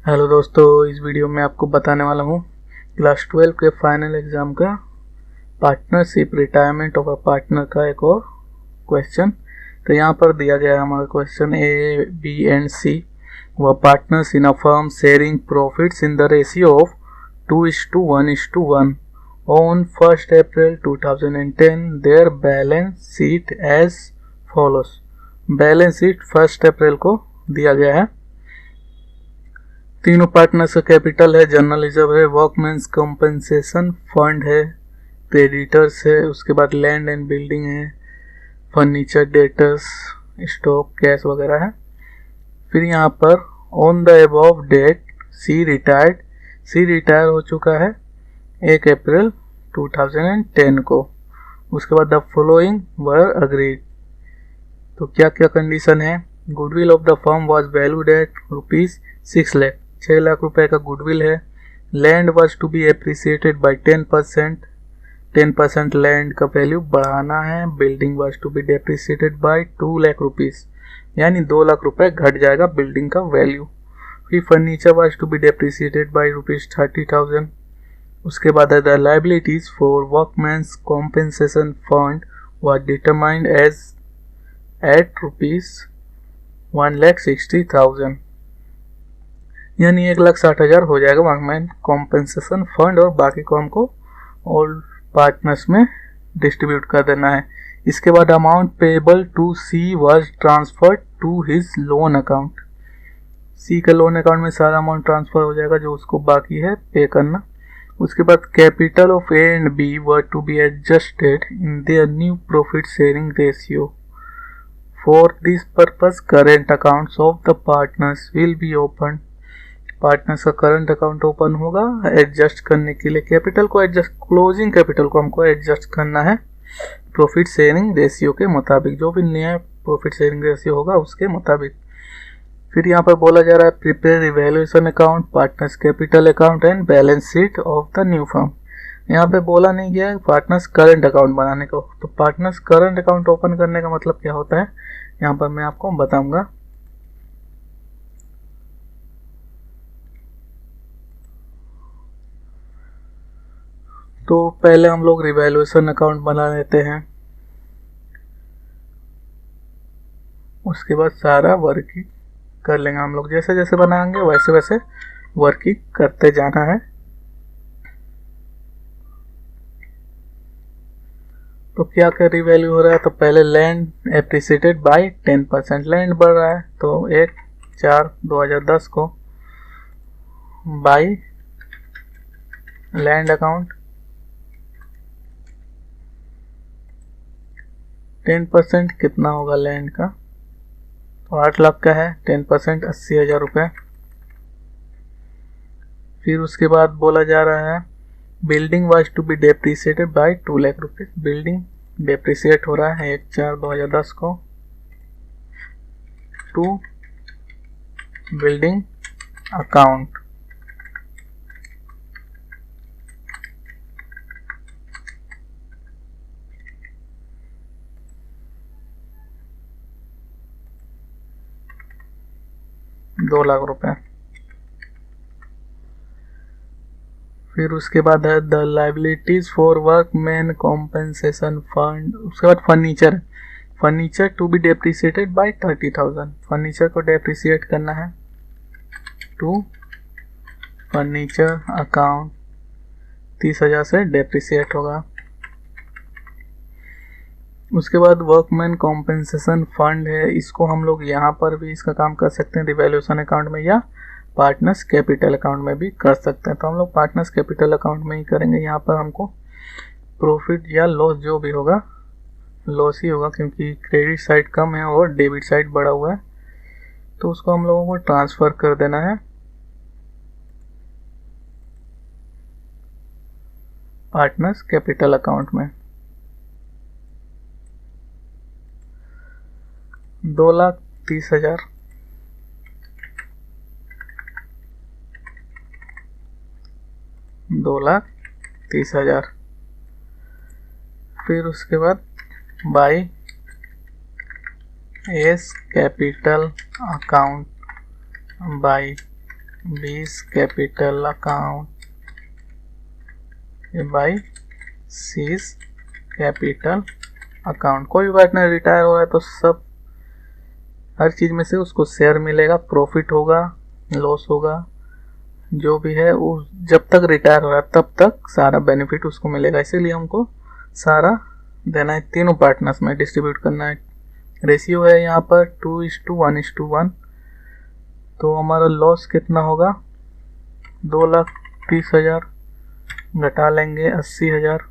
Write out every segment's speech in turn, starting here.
Hello दोस्तों, इस video में आपको बताने वाला हूँ क्लास 12 के फाइनल एग्ज़ाम का partnership retirement of a partner का एक और क्वेश्चन। तो यहाँ पर दिया गया है हमारा question A, B and C व partners in a firm sharing profits in the ratio of 2:1:1 on 1 April 2010 their balance sheet as follows. Balance sheet 1 अप्रैल को दिया गया है। तीनों पार्टनर्स का कैपिटल है, जनरल रिजर्व है, वर्कमैन्स कंपनसेशन फंड है, क्रेडिटर्स है, उसके बाद लैंड एंड बिल्डिंग है, फर्नीचर, डेटर्स, स्टॉक, कैश वगैरह है। फिर यहाँ पर on the above date C retire हो चुका है 1 अप्रैल 2010 को। उसके बाद द फॉलोइंग वर अग्रीड। तो क्या क्या कंडीशन है? Goodwill of the firm was valued at ₹6 lakh, 6 lakh रुपए का गुडविल है। Land was to be appreciated by 10% land का वैल्यू बढ़ाना है। Building was to be depreciated by 2 lakh rupees, यानी 2 लाख रुपए घट जाएगा बिल्डिंग का वैल्यू। फिर furniture was to be depreciated by ₹30,000। उसके बाद the liabilities for workman's compensation fund was determined as at ₹1,60,000, यानी 1,60,000 हो जाएगा वर्कमैन कॉम्पेंसेशन फंड, और बाकी को हमको ऑल पार्टनर्स में डिस्ट्रीब्यूट कर देना है। इसके बाद amount payable to C was transferred to his loan account. C का लोन अकाउंट में सारा अमाउंट ट्रांसफर हो जाएगा जो उसको बाकी है पे करना। उसके बाद capital of A and B were to B adjusted in their new profit sharing ratio. For this purpose, current accounts of the partners will be opened. Partners का करंट अकाउंट ओपन होगा एडजस्ट करने के लिए। Capital को adjust, closing capital को हमको adjust करना है प्रॉफिट शेयरिंग रेशियो के मुताबिक, जो भी नया प्रॉफिट शेयरिंग रेशियो होगा उसके मुताबिक। फिर यहाँ पर बोला जा रहा है prepare evaluation account, partners capital account and balance sheet of the new firm. यहाँ पे बोला नहीं गया है पार्टनर्स करंट अकाउंट बनाने को। तो पार्टनर्स करंट अकाउंट ओपन करने का मतलब क्या होता है यहाँ पर मैं आपको बताऊंगा। तो पहले हम लोग रिवैल्यूएशन अकाउंट बना लेते हैं, उसके बाद सारा वर्किंग कर लेंगे हम लोग। जैसे जैसे बनाएंगे वैसे वैसे वर्किंग करते जाना है। तो क्या क्या रिवैल्यू हो रहा है? तो पहले लैंड एप्रिसिएटेड बाय 10%, लैंड बढ़ रहा है तो 1/4/2010 को बाय लैंड अकाउंट 10% कितना होगा लैंड का? तो 8 लाख का है, 10% 80,000 रुपये। फिर उसके बाद बोला जा रहा है building was to be depreciated by 2 lakh rupees. Building depreciate हो रहा है 1/4/2010 को टू बिल्डिंग अकाउंट। ₹2 लाख। फिर उसके बाद है the liabilities for workman compensation fund. उसके बाद furniture to be depreciated by 30,000। Furniture को डेप्रिसिएट करना है टू फर्नीचर अकाउंट, 30,000 से डेप्रिसिएट होगा। उसके बाद वर्कमैन कॉम्पेंसेशन फंड है, इसको हम लोग यहाँ पर भी इसका काम कर सकते हैं रिवैल्यूएशन अकाउंट में या पार्टनर्स कैपिटल अकाउंट में भी कर सकते हैं। तो हम लोग पार्टनर्स कैपिटल अकाउंट में ही करेंगे। यहाँ पर हमको प्रॉफिट या लॉस जो भी होगा लॉस ही होगा, क्योंकि क्रेडिट साइड कम है और डेबिट साइड बढ़ा हुआ है, तो उसको हम लोगों को ट्रांसफ़र कर देना है पार्टनर्स कैपिटल अकाउंट में। 2,30,000 2,30,000। फिर उसके बाद by S capital account by बीस capital account by seize capital account. कोई भी पार्टनर रिटायर हो रहा है तो सब हर चीज़ में से उसको शेयर मिलेगा, प्रॉफिट होगा, लॉस होगा, जो भी है वो जब तक रिटायर हो रहा है तब तक सारा बेनिफिट उसको मिलेगा। इसीलिए हमको सारा देना है, तीनों पार्टनर्स में डिस्ट्रीब्यूट करना है। रेशियो है यहाँ पर 2:1:1, तो हमारा लॉस कितना होगा 2,30,000, घटा लेंगे 80,000,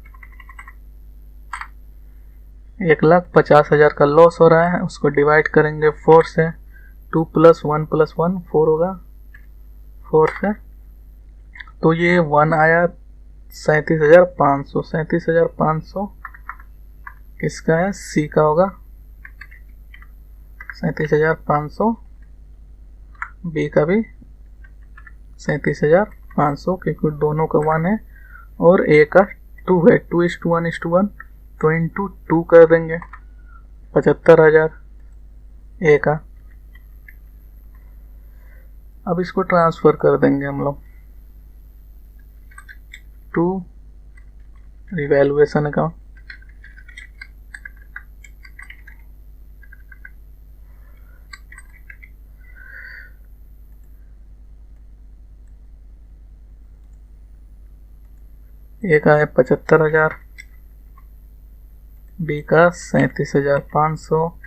1,50,000 का लॉस हो रहा है, उसको डिवाइड करेंगे 4 से, 2 + 1 + 1 4 होगा, 4 से, तो ये 1 आया 37,500। 37,500 किसका है, सी का होगा, 37,500, बी का भी 37,500, क्योंकि दोनों का 1 है और ए का 2 है, 2:1:1, तो इंटू 2 कर देंगे, 75,000 ए का। अब इसको ट्रांसफ़र कर देंगे हम लोग टू रिवैल्यूएशन अकाउंट। ए का है 75,000, बी का 37,500,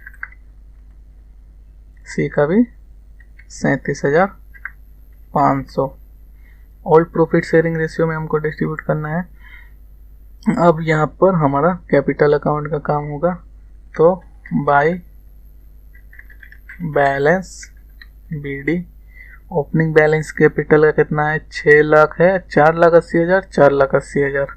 सी का भी 37,500। ऑल प्रॉफिट शेयरिंग रेशियो में हमको डिस्ट्रीब्यूट करना है। अब यहाँ पर हमारा कैपिटल अकाउंट का काम होगा, तो by balance BD, opening balance capital का कितना है 6 लाख है, 4,80,000, 4,80,000,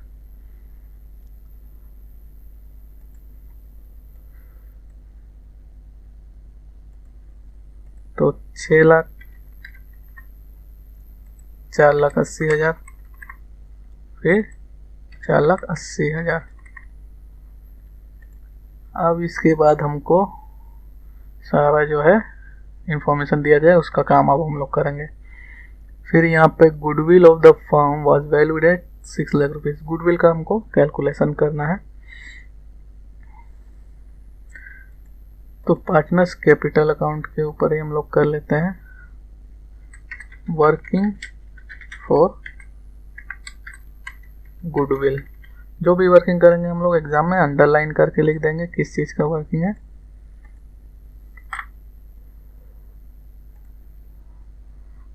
तो 6 लाख, 4,80,000, फिर 4,80,000। अब इसके बाद हमको सारा जो है इंफॉर्मेशन दिया जाए उसका काम अब हम लोग करेंगे। फिर यहाँ पे goodwill of the firm was valued at 6 lakh rupees, goodwill का हमको कैलकुलेशन करना है। तो पार्टनर्स कैपिटल अकाउंट के ऊपर ही हम लोग कर लेते हैं, वर्किंग फॉर गुडविल। जो भी वर्किंग करेंगे हम लोग एग्जाम में अंडरलाइन करके लिख देंगे किस चीज़ का वर्किंग है।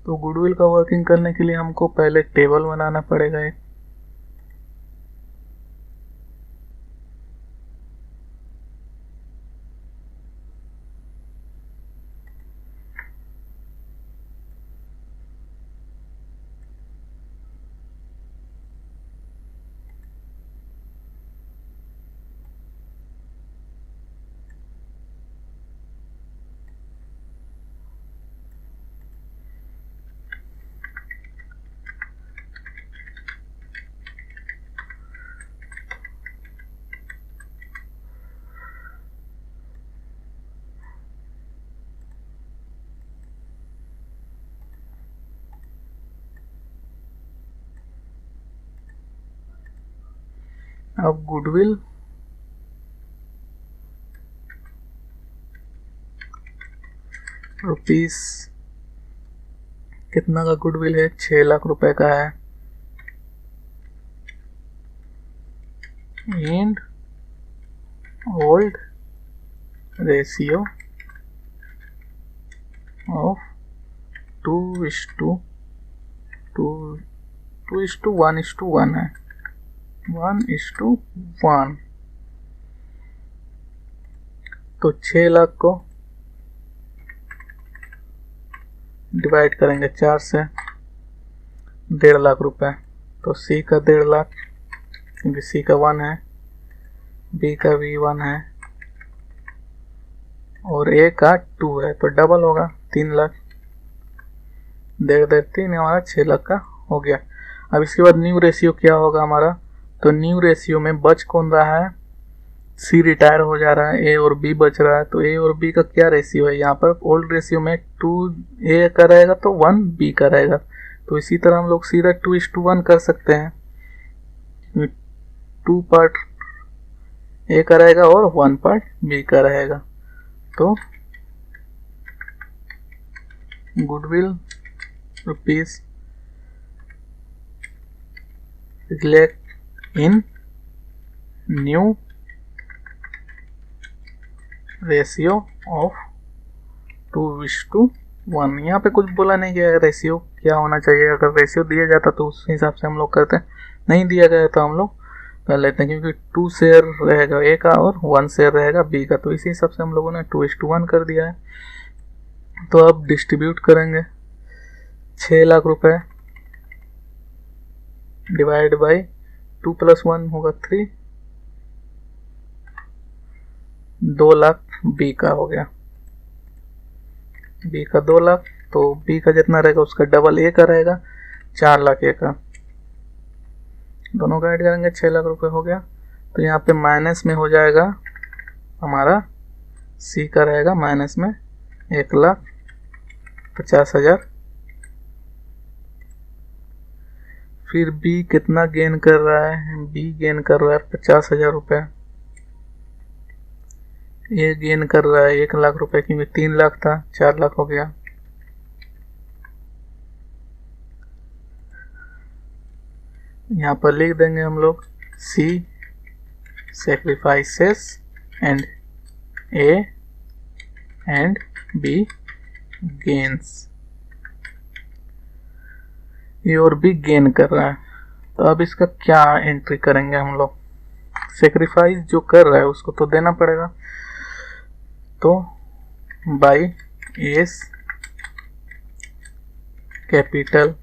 तो गुडविल का वर्किंग करने के लिए हमको पहले टेबल बनाना पड़ेगा एक। अब गुडविल रुपीस कितना का गुडविल है, 6 लाख रुपए का है। एंड ओल्ड रेशियो ऑफ 2:1:1 है, 1:1। तो 6 लाख को डिवाइड करेंगे 4 से, 1.5 लाख रुपए, तो सी का 1.5 लाख, क्योंकि सी का 1 है, बी का भी 1 है और ए का 2 है, तो डबल होगा 3 लाख, 1.5 हमारा 6 लाख का हो गया। अब इसके बाद न्यू रेशियो क्या होगा हमारा, तो न्यू रेशियो में बच कौन रहा है, सी रिटायर हो जा रहा है, ए और बी बच रहा है, तो ए और बी का क्या रेशियो है, यहाँ पर ओल्ड रेशियो में 2 ए का रहेगा तो 1 बी का रहेगा। तो इसी तरह हम लोग सीधा 2:1 कर सकते हैं। 2 पार्ट ए का रहेगा और 1 पार्ट बी का रहेगा। तो goodwill rupees reflect in new ratio of 2:1। यहाँ पे कुछ बोला नहीं गया रेशियो क्या होना चाहिए। अगर रेशियो दिया जाता तो उस हिसाब से हम लोग करते हैं, नहीं दिया गया तो हम लोग कर लेते हैं, क्योंकि 2 शेयर रहेगा ए का और 1 शेयर रहेगा बी का, तो इसी हिसाब से हम लोगों ने 2:1 कर दिया है। तो अब डिस्ट्रीब्यूट करेंगे 6 लाख रुपए डिवाइड बाई 2 + 1 होगा 3, 2 लाख बी का हो गया, बी का 2 लाख, तो बी का जितना रहेगा उसका डबल ए का रहेगा, 4 लाख ए का, दोनों का ऐड करेंगे 6 लाख रुपए हो गया। तो यहाँ पे माइनस में हो जाएगा हमारा सी का रहेगा माइनस में 1,50,000। फिर बी कितना गेन कर रहा है, बी गेन कर रहा है 50,000 रुपये, ये गेन कर रहा है 1 लाख रुपए, क्योंकि 3 लाख था 4 लाख हो गया। यहाँ पर लिख देंगे हम लोग C sacrifices and A and B gains. ये और भी गेन कर रहा है, तो अब इसका क्या एंट्री करेंगे हम लोग। सेक्रीफाइस जो कर रहा है उसको तो देना पड़ेगा, तो बाई एस कैपिटल।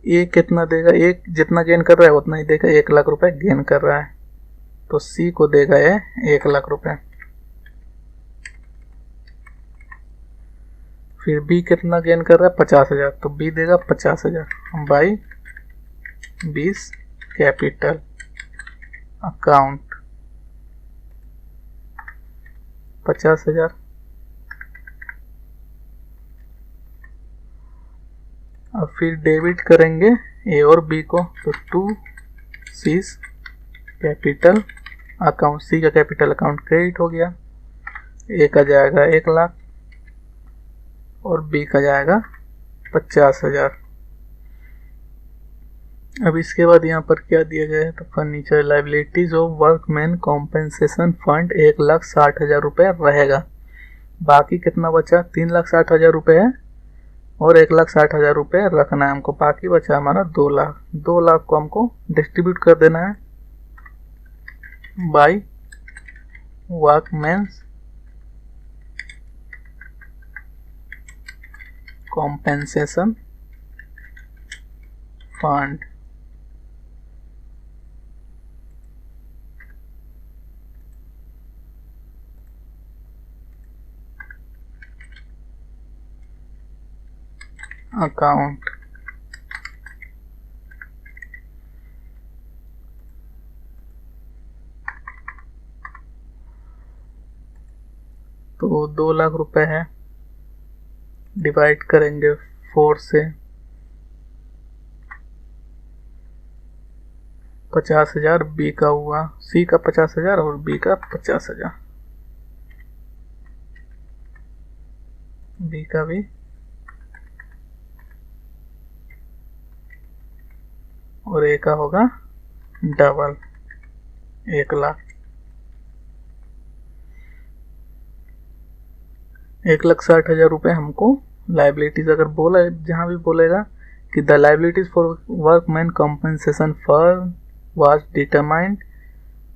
ए कितना देगा, एक जितना गेन कर रहा है उतना ही देगा, 1 लाख रुपए गेन कर रहा है, तो सी को देगा ये 1 लाख रुपए। फिर बी कितना गेन कर रहा है 50,000, तो बी देगा 50,000 बाई 20 कैपिटल अकाउंट 50,000। अब फिर डेबिट करेंगे ए और बी को, तो 2 सी कैपिटल अकाउंट, सी का कैपिटल अकाउंट क्रेडिट हो गया, ए का जाएगा 1 लाख और बी का जाएगा 50,000। अब इसके बाद यहाँ पर क्या दिया गया है, तो furniture liabilities of workman compensation fund 1,60,000 रुपये रहेगा। बाकी कितना बचा, 3,60,000 रुपये है और 1,60,000 रुपये रखना है हमको, बाकी बचा हमारा 2 लाख। 2 लाख को हमको डिस्ट्रीब्यूट कर देना है बाई वर्कमैन्स कॉम्पेंसेशन फंड। अकाउंट तो 2 लाख रुपए है, डिवाइड करेंगे 4 से, 50,000 बी का हुआ, सी का 50,000 और बी का 50,000, बी का भी और ए का होगा डबल 1 लाख। 1,60,000 रुपये हमको लाइबिलिटीज अगर बोला, जहाँ भी बोलेगा कि the liabilities for workman compensation firm was determined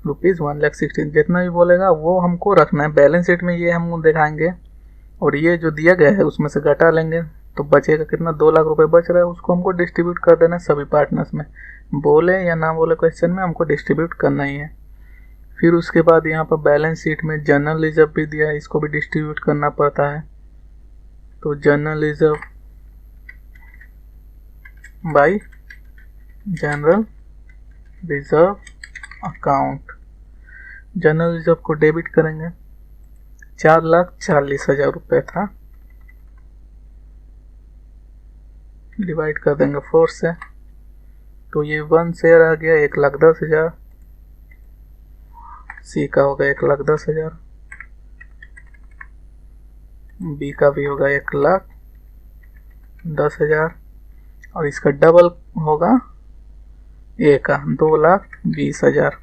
₹1,16,000, जितना भी बोलेगा वो हमको रखना है। बैलेंस शीट में ये हम दिखाएंगे और ये जो दिया गया है उसमें से घटा लेंगे, तो बचेगा कितना, 2 लाख रुपए बच रहा है, उसको हमको डिस्ट्रीब्यूट कर देना है सभी पार्टनर्स में, बोले या ना बोले क्वेश्चन में हमको डिस्ट्रीब्यूट करना ही है। फिर उसके बाद यहाँ पर बैलेंस शीट में जनरल रिजर्व भी दिया है, इसको भी डिस्ट्रीब्यूट करना पड़ता है, तो general reserve by general reserve account. General reserve को डेबिट करेंगे, 4,40,000 रुपये था, डिवाइड कर देंगे 4 से, तो ये 1 शेयर आ गया 1,10,000, सी का होगा 1,10,000, बी का भी होगा 1,10,000, और इसका डबल होगा ए का 2,20,000।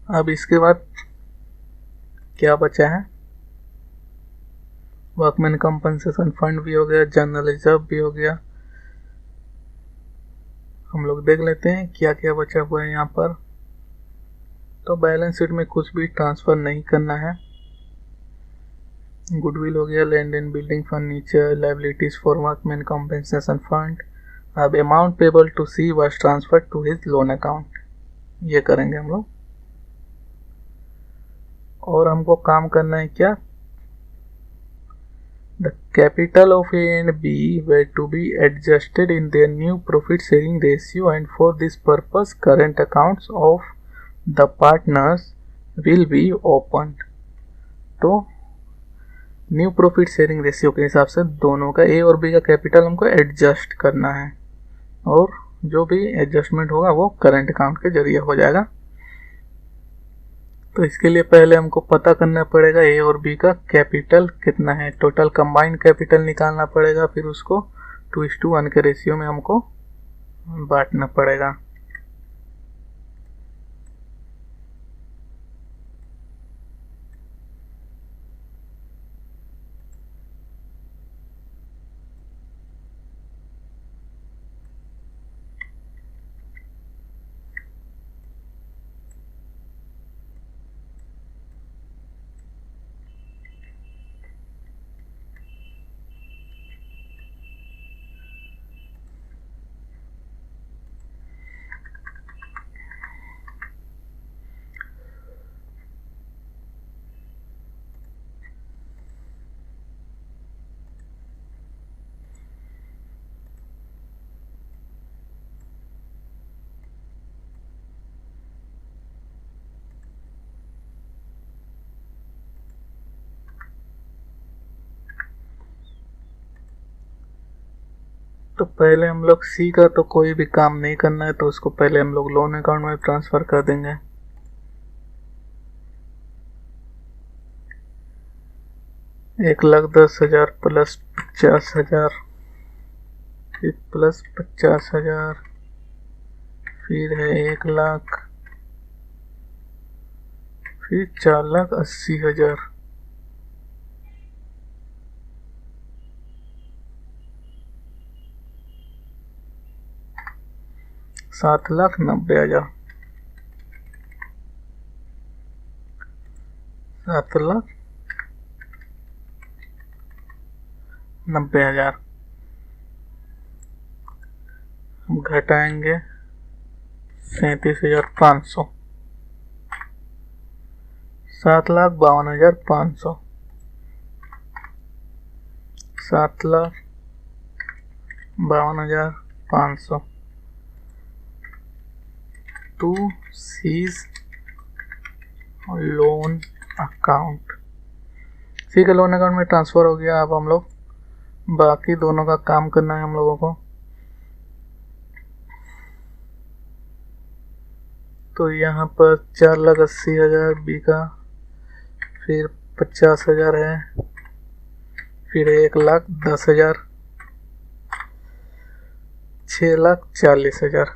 अब इसके बाद क्या बचा है, वर्कमैन कंपनसेशन फंड भी हो गया, जनरल रिजर्व भी हो गया। हम लोग देख लेते हैं क्या क्या बचा हुआ है यहाँ पर। तो बैलेंस शीट में कुछ भी ट्रांसफ़र नहीं करना है। गुडविल हो गया, land and building, furniture, liabilities for workman compensation fund. अब amount payable to C was transferred to his loan account, ये करेंगे हम लोग। और हमको काम करना है क्या, the capital of A and B were to be adjusted in their new profit sharing ratio and for this purpose current accounts of the partners will be opened। तो न्यू प्रॉफिट शेयरिंग रेशियो के हिसाब से दोनों का ए और B का capital हमको adjust करना है, और जो भी एडजस्टमेंट होगा वो करंट अकाउंट के जरिए हो जाएगा। तो इसके लिए पहले हमको पता करना पड़ेगा ए और बी का कैपिटल कितना है, टोटल कंबाइंड कैपिटल निकालना पड़ेगा, फिर उसको 2:1 के रेशियो में हमको बांटना पड़ेगा। तो पहले हम लोग सी का तो कोई भी काम नहीं करना है, तो उसको पहले हम लोग लोन अकाउंट में ट्रांसफ़र कर देंगे। $1,10,000 प्लस 50,000, फिर प्लस 50,000, फिर है 1,00,000, फिर 4,80,000, $7,90,000, 7,90,000। हम घटाएंगे 37,500, 7,52,500, 7,52,500 टू सीज लोन अकाउंट। सी के लोन अकाउंट में ट्रांसफ़र हो गया। अब हम लोग बाकी दोनों का काम करना है हम लोगों को। तो यहाँ पर 4,80,000 बी का, फिर 50,000 है, फिर 1,10,000, 6,40,000,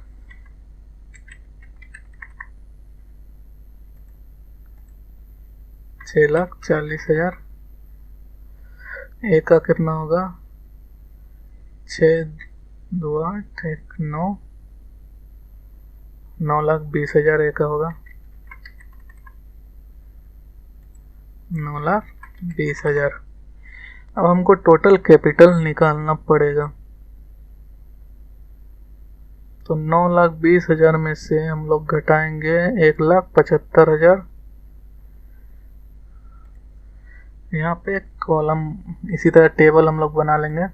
एक का कितना होगा, 6,2,8,1,9, 9,20,000 एक का होगा, 9,20,000। अब हमको टोटल कैपिटल निकालना पड़ेगा। तो 9,20,000 में से हम लोग घटाएंगे 1,75,000, यहाँ पे कॉलम इसी तरह टेबल हम लोग बना लेंगे।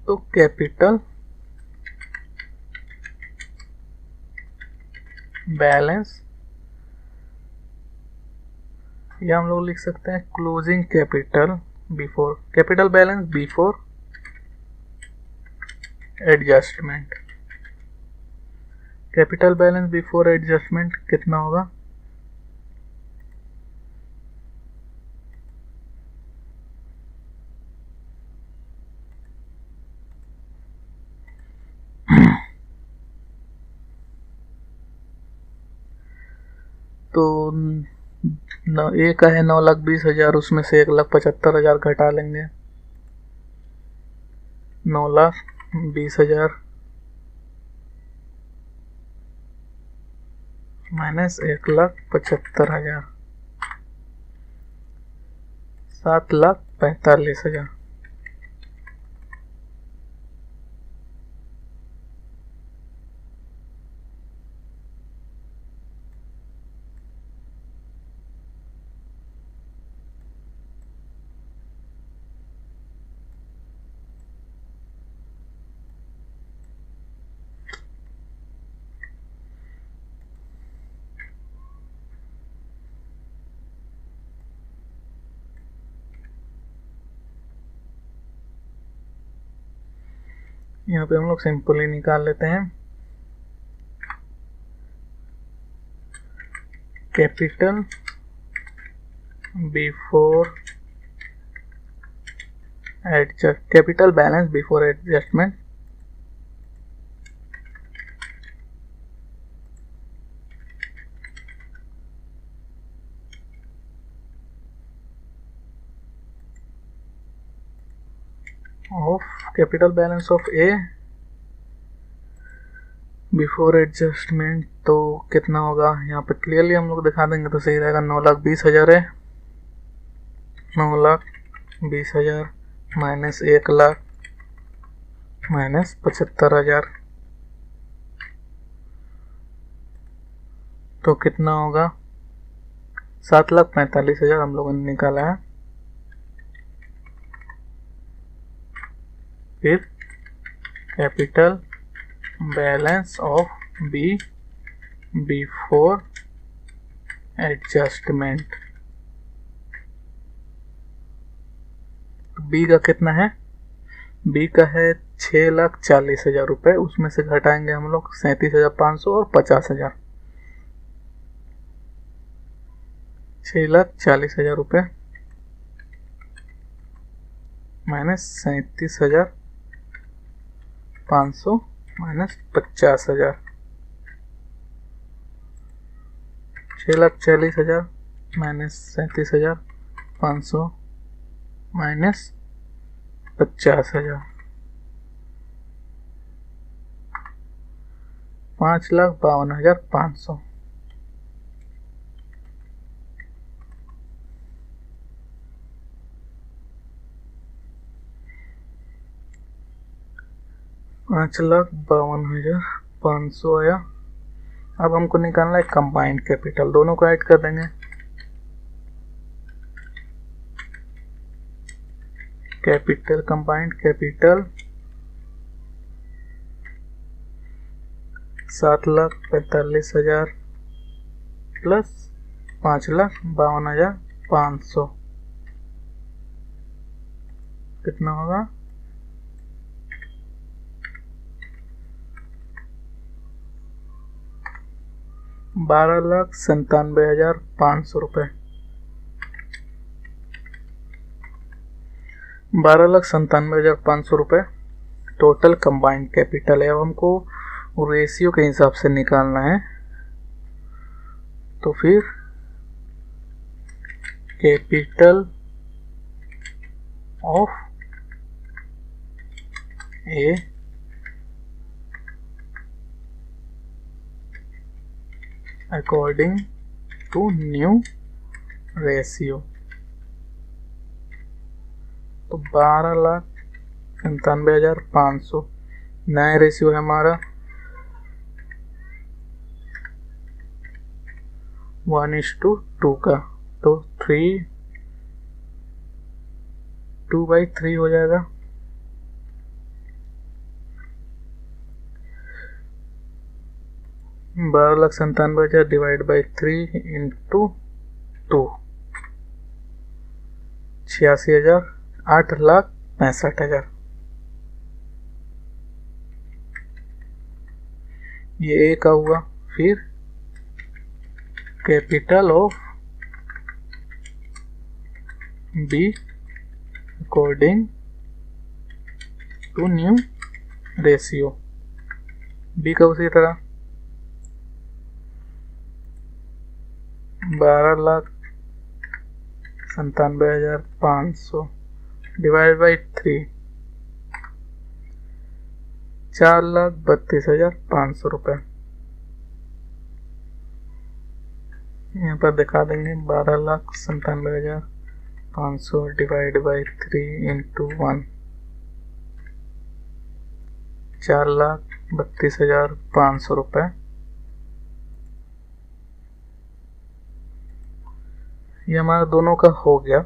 तो कैपिटल बैलेंस, या हम लोग लिख सकते हैं closing capital before, capital balance before adjustment. Capital balance before adjustment कितना होगा? तो ए का है 9,20,000, उसमें से 1,75,000 घटा लेंगे। 9,20,000 माइनस 1,75,000, 7,45,000। यहाँ पे हम लोग सिंपली निकाल लेते हैं। Capital before adjust, capital balance before adjustment of capital balance of A before adjustment, तो कितना होगा? यहाँ पे क्लियरली हम लोग दिखा देंगे तो सही रहेगा। 9,20,000 है, 9,20,000 माइनस 1,00,000 माइनस 75,000, तो कितना होगा? 7,45,000 हम लोगों ने निकाला है। फिर capital balance of B before adjustment, B का कितना है? बी का है 6,40,000 रुपये, उसमें से घटाएंगे हम लोग 37,500 और 50,000, 6,40,000 रुपये माइनस 37,500 माइनस 50,000, 6,40,000 माइनस 37,500 माइनस 50,000, 5,52,500। $5,52,500 आया। अब हमको निकालना है कंबाइंड कैपिटल, दोनों को ऐड कर देंगे। कैपिटल कंबाइंड कैपिटल 7,45,000 प्लस 5,52,500 कितना होगा? 12,97,500 रुपये, 12,97,500 रुपये टोटल कंबाइंड कैपिटल है। अब हमको रेशियो के हिसाब से निकालना है। तो फिर capital of A according to new ratio, तो 12,97,500 नया रेशियो है हमारा 1:2 का, तो 2/3 हो जाएगा। $12,97,000 डिवाइड बाई 3 इंटू 2 86,000, 8,65,000। ये ए का हुआ। फिर capital of B according to new ratio, B का उसी तरह 12,97,500 डिवाइड बाई 3 4,32,500 रुपये। यहाँ पर दिखा देंगे 12,97,500 डिवाइड बाई 3 इंटू 1 4,32,500 रुपये। ये हमारा दोनों का हो गया।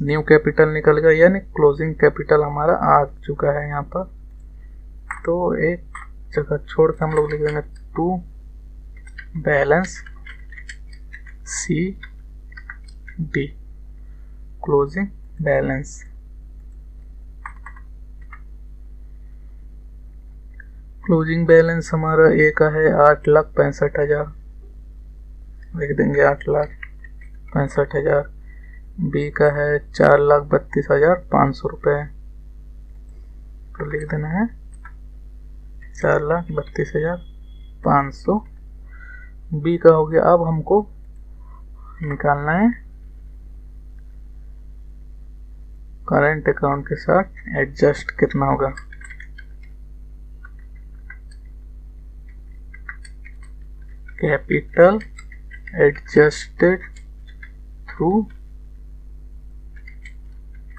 न्यू कैपिटल निकल गया, यानी क्लोजिंग कैपिटल हमारा आ चुका है यहाँ पर। तो एक जगह छोड़ के हम लोग लिख देंगे to balance C D closing balance. Closing balance हमारा ए का है 8,65,000, लिख देंगे 8,65,000। बी का है 4,32,500 रुपये, तो लिख देना है 4,32,500। बी का हो गया। अब हमको निकालना है करंट अकाउंट के साथ एडजस्ट कितना होगा। Capital adjusted through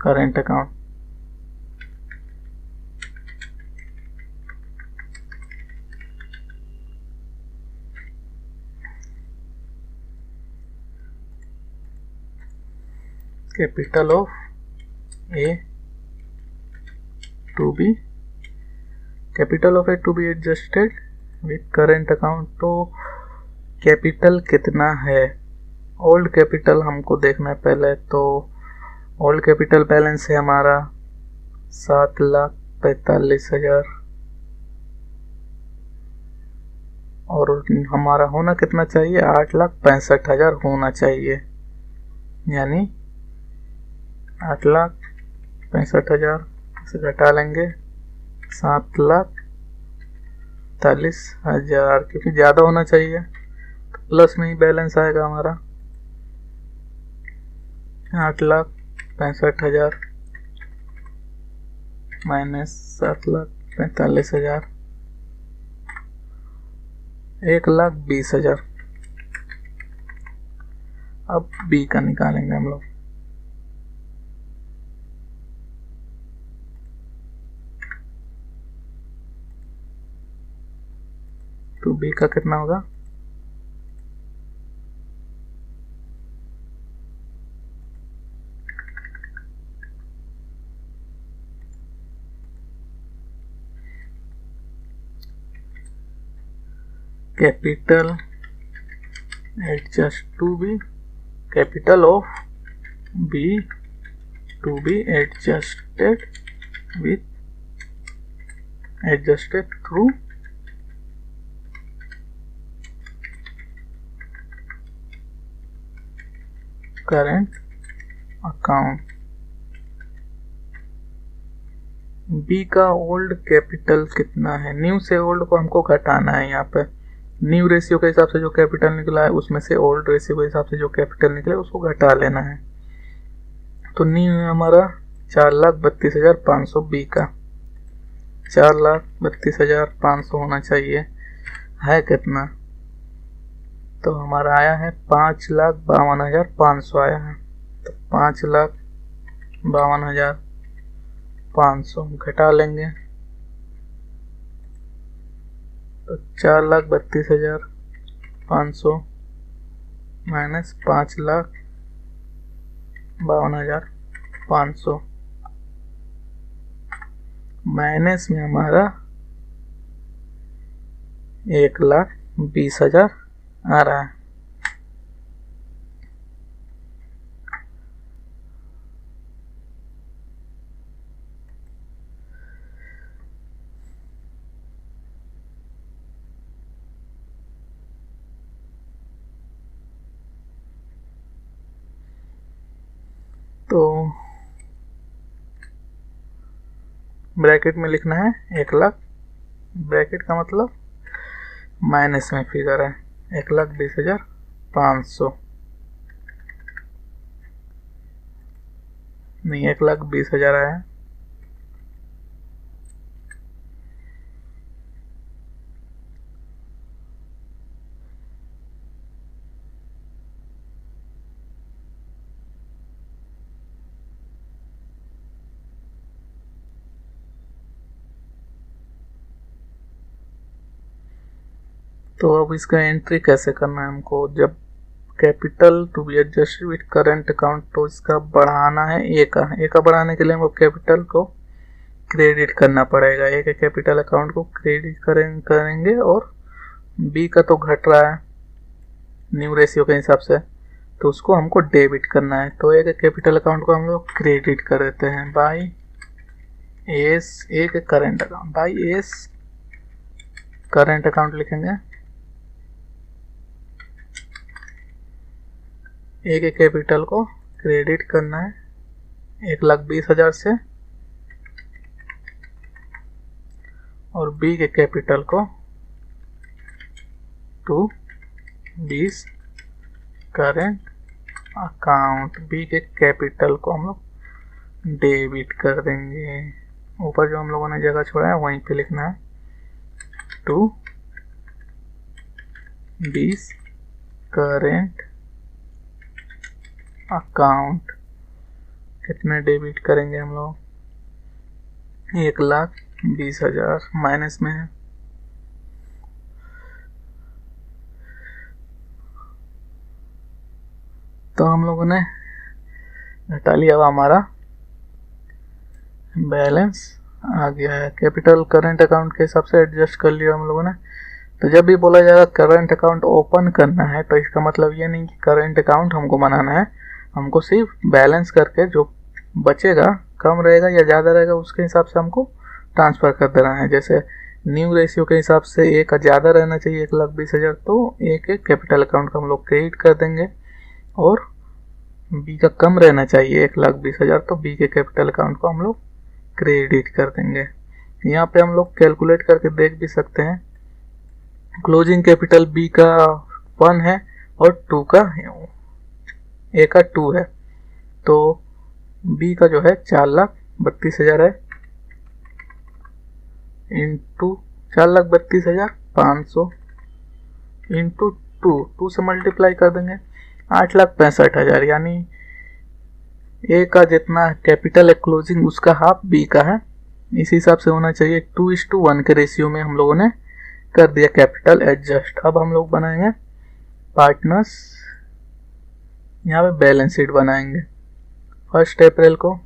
current account, capital of A to B, capital of A to B adjusted with current account. तो कैपिटल कितना है, ओल्ड कैपिटल हमको देखना है पहले। तो ओल्ड कैपिटल बैलेंस है हमारा 7,45,000 और हमारा होना कितना चाहिए, 8,65,000 होना चाहिए। यानी 8,65,000 से घटा लेंगे 7,45,000, क्योंकि ज़्यादा होना चाहिए तो प्लस में ही बैलेंस आएगा हमारा। 8,65,000 माइनस 7,45,000 1,20,000। अब बी का निकालेंगे हम लोग। तो बी का कितना होगा, capital adjust to B, capital of B to B adjusted with adjusted through current account. B का ओल्ड कैपिटल कितना है, न्यू से ओल्ड को हमको घटाना है यहाँ पे। न्यू रेशियो के हिसाब से जो कैपिटल निकला है उसमें से ओल्ड रेशियो के हिसाब से जो कैपिटल निकले उसको घटा लेना है। तो न्यू है हमारा 4,32,500 बी का 4,32,500 होना चाहिए, है कितना? तो हमारा आया है 5,52,500 आया है। तो 5,52,500 घटा लेंगे तो 4,32,500 माइनस 5,52,500 माइनस में हमारा 1,20,000 आ रहा है। तो ब्रैकेट में लिखना है 1,00,000, ब्रैकेट का मतलब माइनस में फिगर है 1,20,500 नहीं 1,20,000 आया है। तो अब इसका एंट्री कैसे करना है हमको? जब capital to B adjusted with current account, तो इसका बढ़ाना है ए का बढ़ाने के लिए हमको कैपिटल को क्रेडिट करना पड़ेगा। ए के कैपिटल अकाउंट को क्रेडिट करेंगे और बी का तो घट रहा है न्यू रेशियो के हिसाब से, तो उसको हमको डेबिट करना है। तो ए के कैपिटल अकाउंट को हम लोग क्रेडिट कर देते हैं बाई एस, ए के current account by S current account लिखेंगे। ए के कैपिटल को क्रेडिट करना है 1,20,000 से और बी के कैपिटल को 220 करेंट अकाउंट, बी के कैपिटल को हम लोग डेबिट कर देंगे। ऊपर जो हम लोगों ने जगह छोड़ा है वहीं पे लिखना है 220 करेंट अकाउंट। कितने डेबिट करेंगे हम लोग? 1,20,000 माइनस में है तो हम लोगों ने घटा लिया। अब हमारा बैलेंस आ गया है, कैपिटल करंट अकाउंट के हिसाब से एडजस्ट कर लिया हम लोगों ने। तो जब भी बोला जाएगा करंट अकाउंट ओपन करना है तो इसका मतलब ये नहीं कि करंट अकाउंट हमको बनाना है, हमको सिर्फ बैलेंस करके जो बचेगा कम रहेगा या ज़्यादा रहेगा उसके हिसाब से हमको ट्रांसफ़र कर देना है। जैसे न्यू रेशियो के हिसाब से ए का ज़्यादा रहना चाहिए 1,20,000, तो ए के कैपिटल अकाउंट का हम लोग क्रेडिट कर देंगे और बी का कम रहना चाहिए 1,20,000, तो बी के कैपिटल अकाउंट को हम लोग क्रेडिट कर देंगे। यहाँ पे हम लोग कैलकुलेट करके देख भी सकते हैं। क्लोजिंग कैपिटल बी का 1 है और 2 का ए का 2 है, तो बी का जो है 4,32,000 है इंटू 4,32,500 इंटू 2 से मल्टीप्लाई कर देंगे 8,65,000, यानी ए का जितना कैपिटल है क्लोजिंग उसका हाफ बी का है। इस हिसाब से होना चाहिए 2:1 के रेशियो में हम लोगों ने कर दिया कैपिटल एडजस्ट। अब हम लोग बनाएंगे पार्टनर्स, यहाँ पे बैलेंस शीट बनाएंगे 1 अप्रैल को।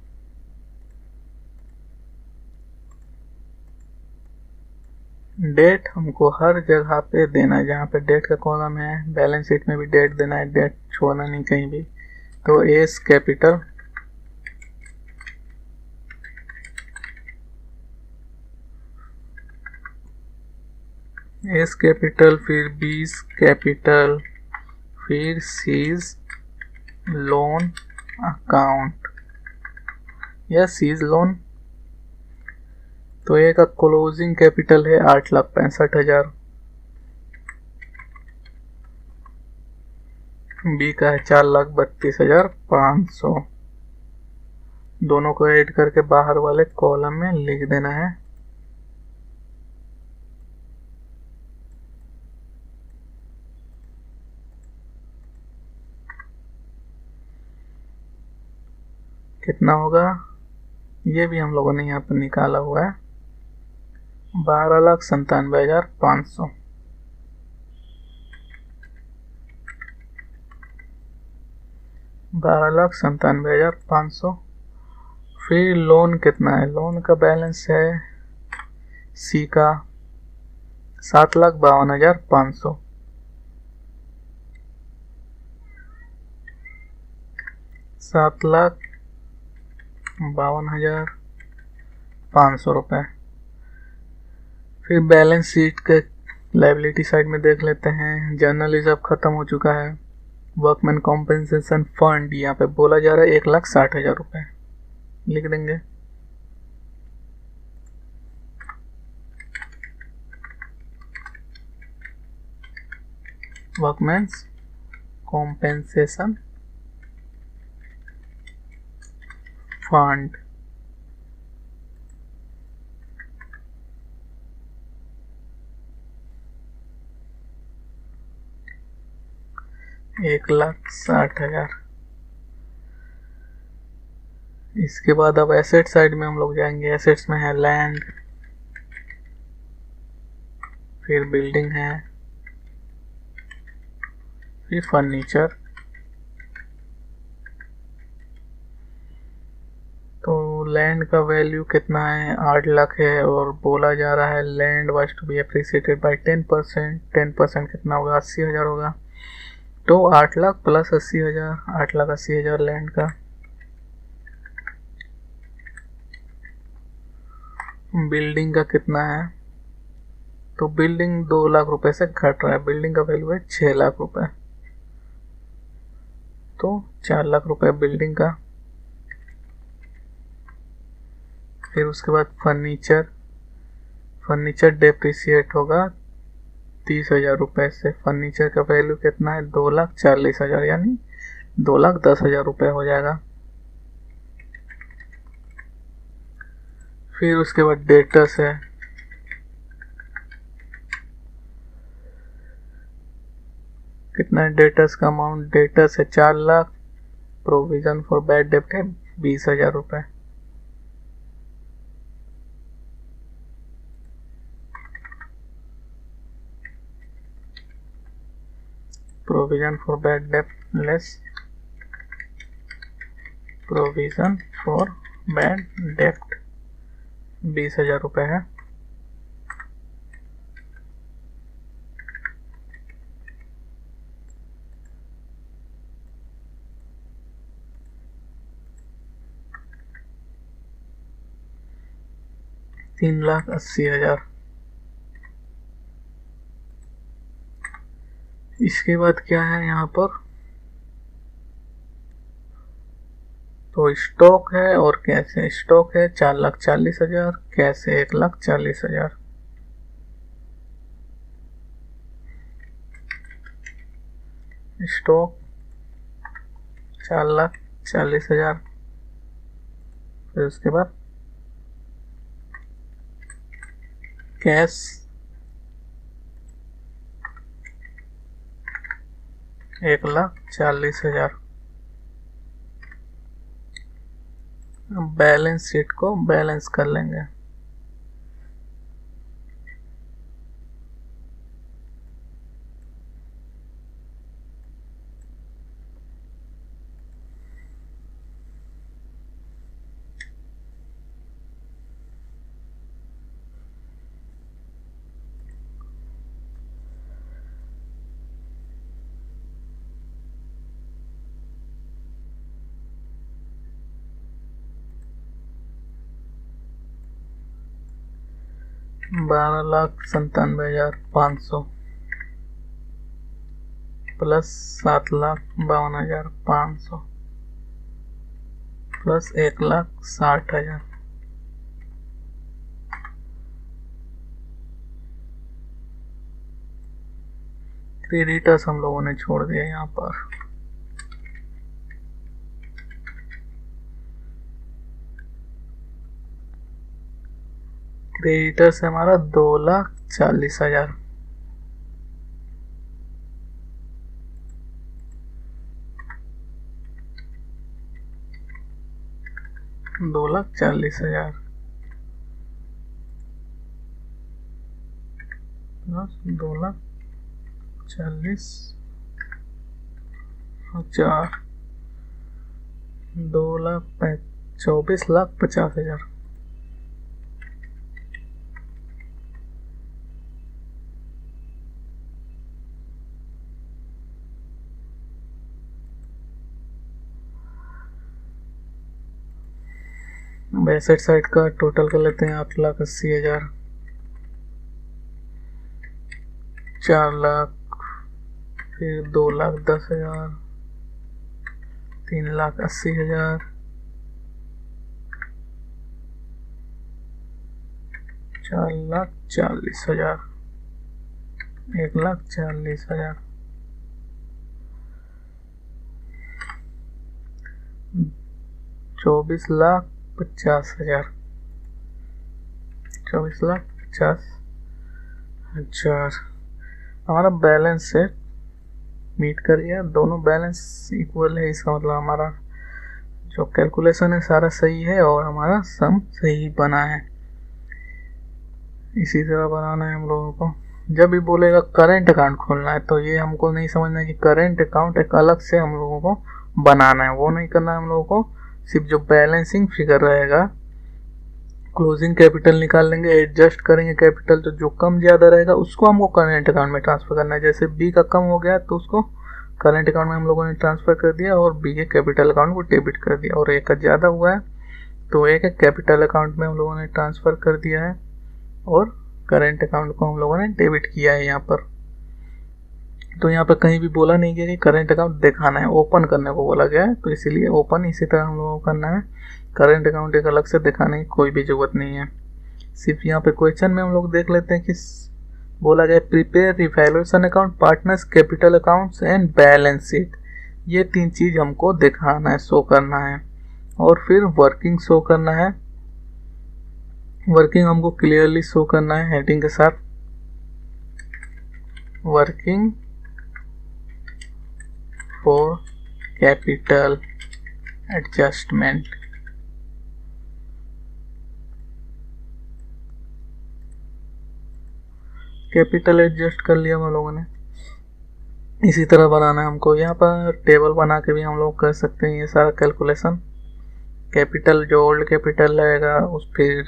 डेट हमको हर जगह पे देना है, जहाँ पे डेट का कॉलम है बैलेंस शीट में भी डेट देना है, डेट छोड़ना नहीं कहीं भी। तो एस कैपिटल एस कैपिटल, फिर बीस कैपिटल, फिर सीज लोन अकाउंट या सीज लोन। तो ए का क्लोजिंग कैपिटल है 8,65,000, बी का है 4,32,500। दोनों को ऐड करके बाहर वाले कॉलम में लिख देना है। कितना होगा ये भी हम लोगों ने यहाँ पर निकाला हुआ है, 12,97,500। $12,97,500। फिर लोन कितना है, लोन का बैलेंस है सी का 7,52,500। 7,52,500 रुपये। फिर बैलेंस शीट के लायबिलिटी साइड में देख लेते हैं। जर्नल रिजर्व खत्म हो चुका है। वर्कमैन कॉम्पेंसेशन फंड यहाँ पे बोला जा रहा है 1,60,000 रुपये, लिख देंगे। वर्कमैन्स कॉम्पेंसेशन फंड $1,60,000। इसके बाद अब एसेट साइड में हम लोग जाएंगे। एसेट्स में है लैंड, फिर बिल्डिंग है, फिर फर्नीचर। तो लैंड का वैल्यू कितना है, 8 लाख है, और बोला जा रहा है land was to be appreciated by 10%। 10% कितना होगा, 80,000 होगा। तो 8 लाख प्लस 80,000, 8,80,000 लैंड का। बिल्डिंग का कितना है, तो बिल्डिंग 2 लाख रुपए से घट रहा है। बिल्डिंग का वैल्यू है 6 लाख रुपए, तो 4 लाख रुपए बिल्डिंग का। फिर उसके बाद फर्नीचर, फर्नीचर डेप्रिसिएट होगा 30,000 रुपये से। फर्नीचर का वैल्यू कितना है, 2,40,000, यानी 2,10,000 रुपये हो जाएगा। फिर उसके बाद डेटर्स है, कितना है डेटर्स का अमाउंट, डेटर्स है 4 लाख। प्रोविजन फॉर बैड डेप्ट है 20,000 रुपये। Provision for bad dept less provision for bad डेप्ट 20,000 रुपये है। $3,80,000। इसके बाद क्या है यहाँ पर, तो स्टॉक है और कैश है। स्टॉक है 4,40,000, कैश है 1,40,000। स्टॉक 4,40,000। फिर उसके बाद कैश 1,40,000। बैलेंस शीट को बैलेंस कर लेंगे। $12,97,500 प्लस 7,52,500 प्लस 1,60,000। क्रेडिटर्स हम लोगों ने छोड़ दिया यहाँ पर। क्रेडिटर से हमारा 2,40,000। $2,40,000 प्लस 2,40,000 24,50,000। एसेट साइड का टोटल कर लेते हैं 8,80,000, 4 लाख, फिर 2,10,000, 3,80,000, 4,40,000, 1,40,000, 24,50,000, 24,50,000। हमारा बैलेंस है मीट कर गया, दोनों बैलेंस इक्वल है, इसका मतलब हमारा जो कैलकुलेशन है सारा सही है और हमारा सम सही बना है। इसी तरह बनाना है हम लोगों को। जब भी बोलेगा करंट अकाउंट खोलना है तो ये हमको नहीं समझना है कि करंट अकाउंट एक अलग से हम लोगों को बनाना है, वो नहीं करना है हम लोगों को। सिर्फ जो बैलेंसिंग फिगर रहेगा, क्लोजिंग कैपिटल निकाल लेंगे, एडजस्ट करेंगे कैपिटल, तो जो कम ज़्यादा रहेगा उसको हमको करंट अकाउंट में ट्रांसफ़र करना है। जैसे बी का कम हो गया तो उसको करंट अकाउंट में हम लोगों ने ट्रांसफ़र कर दिया और बी के कैपिटल अकाउंट को डेबिट कर दिया। और ए का ज़्यादा हुआ है तो ए के कैपिटल अकाउंट में हम लोगों ने ट्रांसफ़र कर दिया है और करंट अकाउंट को हम लोगों ने डेबिट किया है यहाँ पर। तो यहाँ पर कहीं भी बोला नहीं गया कि करंट अकाउंट दिखाना है, ओपन करने को बोला गया है, तो इसीलिए ओपन इसी तरह हम लोगों को करना है। करंट अकाउंट एक अलग से दिखाने की कोई भी ज़रूरत नहीं है। सिर्फ यहाँ पे क्वेश्चन में हम लोग देख लेते हैं कि बोला गया prepare revaluation account, partners capital accounts and balance sheet. ये 3 चीज़ हमको दिखाना है, शो करना है। और फिर वर्किंग शो करना है। वर्किंग हमको क्लियरली शो करना है हेडिंग के साथ, working for capital adjustment. Capital adjust कर लिया हम लोगों ने। इसी तरह बनाना है हमको। यहाँ पर टेबल बना के भी हम लोग कर सकते हैं ये सारा कैलकुलेशन। कैपिटल जो ओल्ड कैपिटल रहेगा उस फिर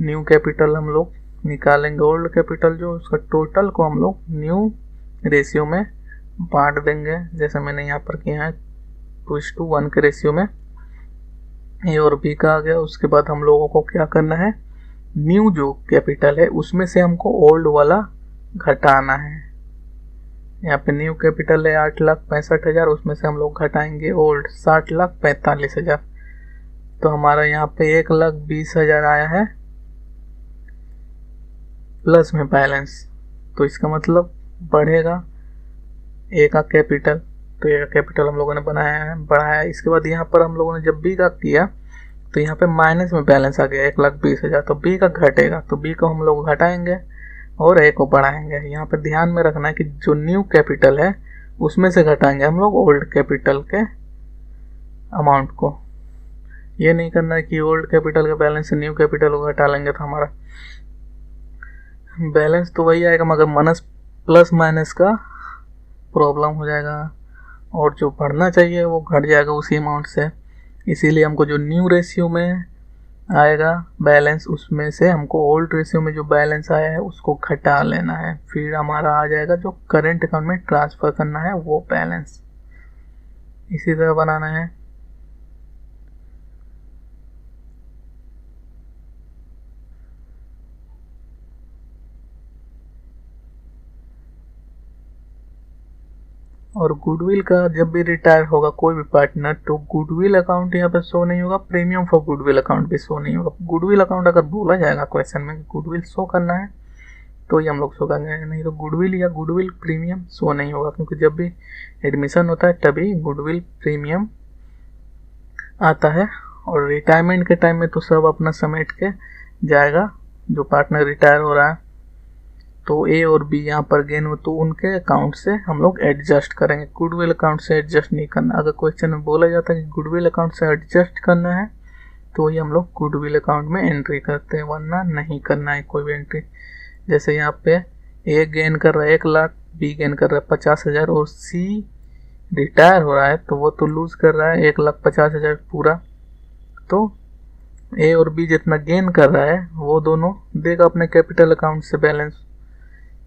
न्यू कैपिटल हम लोग निकालेंगे। ओल्ड कैपिटल जो उसका टोटल को हम लोग न्यू रेशियो में बांट देंगे, जैसे मैंने यहाँ पर किया है 2:1 के रेशियो में। ए और बी का आ गया। उसके बाद हम लोगों को क्या करना है, न्यू जो कैपिटल है उसमें से हमको ओल्ड वाला घटाना है। यहाँ पे न्यू कैपिटल है 8,65,000, उसमें से हम लोग घटाएंगे ओल्ड 60,45,000। तो हमारा यहाँ पे 1,20,000 आया है प्लस में बैलेंस। तो इसका मतलब बढ़ेगा ए का कैपिटल, तो ए का कैपिटल हम लोगों ने बढ़ाया। इसके बाद यहाँ पर हम लोगों ने जब बी का किया तो यहाँ पे माइनस में बैलेंस आ गया 1,20,000, तो बी का घटेगा, तो बी को हम लोग घटाएंगे और ए को बढ़ाएंगे। यहाँ पे ध्यान में रखना है कि जो न्यू कैपिटल है उसमें से घटाएंगे हम लोग ओल्ड कैपिटल के अमाउंट को। ये नहीं करना है कि ओल्ड कैपिटल के बैलेंस से न्यू कैपिटल को घटा लेंगे तो हमारा बैलेंस तो वही आएगा, मगर प्लस माइनस का प्रॉब्लम हो जाएगा और जो बढ़ना चाहिए वो घट जाएगा उसी अमाउंट से। इसीलिए हमको जो न्यू रेशियो में आएगा बैलेंस, उसमें से हमको ओल्ड रेशियो में जो बैलेंस आया है उसको घटा लेना है। फिर हमारा आ जाएगा जो करंट अकाउंट में ट्रांसफ़र करना है वो बैलेंस। इसी तरह बनाना है। और गुडविल का जब भी रिटायर होगा कोई भी पार्टनर तो गुडविल अकाउंट यहाँ पे शो नहीं होगा, प्रीमियम फॉर गुडविल अकाउंट भी शो नहीं होगा। गुडविल अकाउंट अगर बोला जाएगा क्वेश्चन में गुडविल शो करना है तो ही हम लोग शो करेंगे, नहीं तो गुडविल या गुडविल प्रीमियम शो नहीं होगा। क्योंकि जब भी एडमिशन होता है तभी गुडविल प्रीमियम आता है और रिटायरमेंट के टाइम में तो सब अपना समेट के जाएगा जो पार्टनर रिटायर हो रहा है, तो ए और बी यहाँ पर गेन हो तो उनके अकाउंट से हम लोग एडजस्ट करेंगे। गुडविल अकाउंट से एडजस्ट नहीं करना। अगर क्वेश्चन में बोला जाता है कि गुडविल अकाउंट से एडजस्ट करना है तो ये हम लोग गुडविल अकाउंट में एंट्री करते हैं, वरना नहीं करना है कोई भी एंट्री। जैसे यहाँ पे ए गेन कर रहा है 1 लाख, बी गेन कर रहा है 50,000 और सी रिटायर हो रहा है तो वो तो लूज कर रहा है 1,50,000 पूरा। तो ए और बी जितना गेन कर रहा है वो दोनों देगा अपने कैपिटल अकाउंट से बैलेंस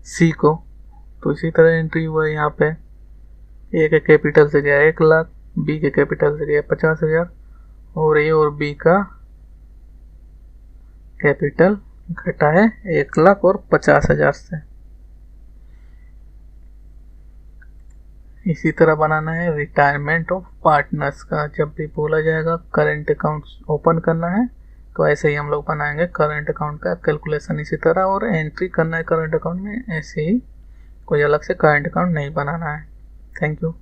सी को। तो इसी तरह एंट्री हुआ यहाँ पे, ए के कैपिटल से गया 1 लाख, बी के कैपिटल से गया 50,000 और ए और बी का कैपिटल घटा है 1,50,000 से। इसी तरह बनाना है रिटायरमेंट ऑफ पार्टनर्स का। जब भी बोला जाएगा करंट अकाउंट ओपन करना है तो ऐसे ही हम लोग बनाएंगे करंट अकाउंट का कैलकुलेशन इसी तरह, और एंट्री करना है करंट अकाउंट में ऐसे ही, कोई अलग से करंट अकाउंट नहीं बनाना है। Thank you.